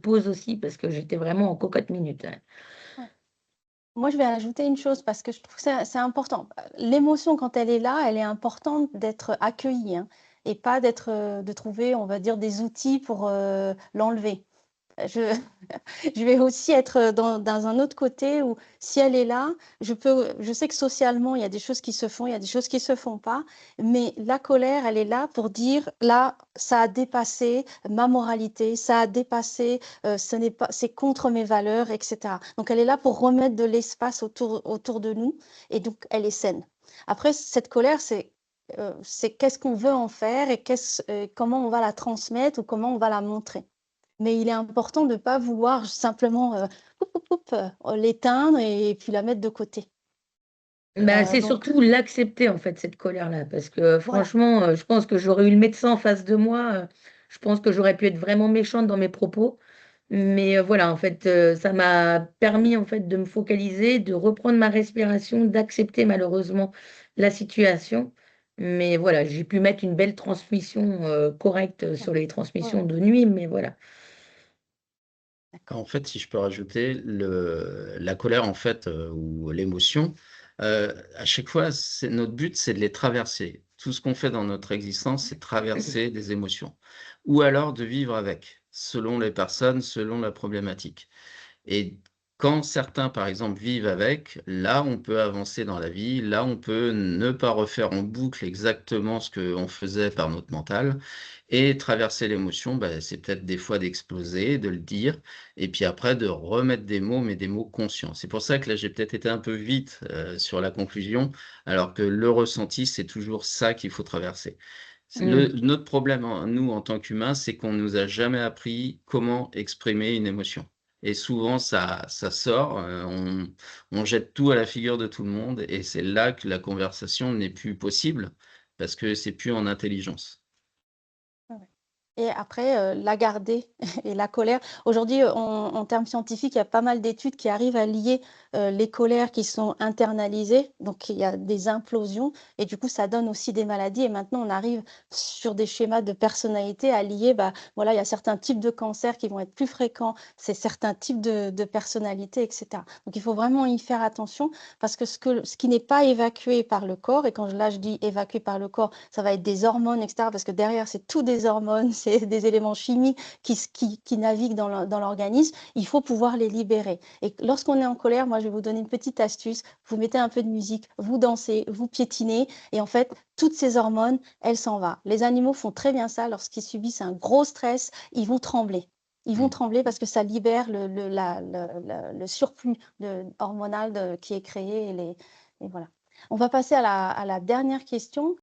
pause aussi parce que j'étais vraiment en cocotte minute, hein. Ouais. Moi, je vais ajouter une chose parce que je trouve que c'est important. L'émotion, quand elle est là, elle est importante d'être accueillie, hein, et pas de trouver, on va dire, des outils pour l'enlever. Je, je vais aussi être dans un autre côté où si elle est là, je sais que socialement, il y a des choses qui se font, il y a des choses qui se font pas, mais la colère, elle est là pour dire, là, ça a dépassé ma moralité, ça a dépassé, ce n'est pas, c'est contre mes valeurs, etc. Donc, elle est là pour remettre de l'espace autour de nous, et donc, elle est saine. Après, cette colère, c'est qu'est-ce qu'on veut en faire et comment on va la transmettre ou comment on va la montrer. Mais il est important de ne pas vouloir simplement, l'éteindre et puis la mettre de côté. Bah, c'est Donc surtout l'accepter, en fait, cette colère-là, parce que voilà. franchement, je pense que j'aurais eu le médecin en face de moi, je pense que j'aurais pu être vraiment méchante dans mes propos. Mais, voilà, en fait, ça m'a permis, en fait, de me focaliser, de reprendre ma respiration, d'accepter malheureusement la situation. Mais voilà, j'ai pu mettre une belle transmission, correcte Ouais, sur les ouais, transmissions ouais, de nuit, mais voilà. d'accord. En fait, si je peux rajouter, la colère, en fait, ou l'émotion, à chaque fois, notre but, c'est de les traverser. Tout ce qu'on fait dans notre existence, c'est traverser des émotions. Ou alors de vivre avec, selon les personnes, selon la problématique. Et quand certains, par exemple, vivent avec, là, on peut avancer dans la vie, là, on peut ne pas refaire en boucle exactement ce qu'on faisait par notre mental et traverser l'émotion, bah, c'est peut-être des fois d'exploser, de le dire et puis après de remettre des mots, mais des mots conscients. C'est pour ça que là, j'ai peut-être été un peu vite, sur la conclusion, alors que le ressenti, c'est toujours ça qu'il faut traverser. Mmh. Notre problème, nous, en tant qu'humains, c'est qu'on nous a jamais appris comment exprimer une émotion. Et souvent, ça sort, on jette tout à la figure de tout le monde, et c'est là que la conversation n'est plus possible, parce que c'est plus en intelligence. Ouais, ouais. Et après, la garder et la colère. Aujourd'hui, en termes scientifiques, il y a pas mal d'études qui arrivent à lier, les colères qui sont internalisées, donc il y a des implosions et du coup, ça donne aussi des maladies et maintenant on arrive sur des schémas de personnalité à lier, bah, voilà, il y a certains types de cancers qui vont être plus fréquents, c'est certains types de personnalités et cetera. Donc il faut vraiment y faire attention parce que ce qui n'est pas évacué par le corps et là je dis évacué par le corps, ça va être des hormones et cetera parce que derrière, c'est tout des hormones, c'est des éléments chimiques qui naviguent dans l'organisme. Il faut pouvoir les libérer et lorsqu'on est en colère, moi, je vais vous donner une petite astuce. Vous mettez un peu de musique, vous dansez, vous piétinez et en fait, toutes ces hormones, elles s'en vont. Les animaux font très bien ça lorsqu'ils subissent un gros stress, ils vont trembler. Ils vont Mmh. trembler parce que ça libère le surplus hormonal qui est créé et voilà. On va passer à la dernière question.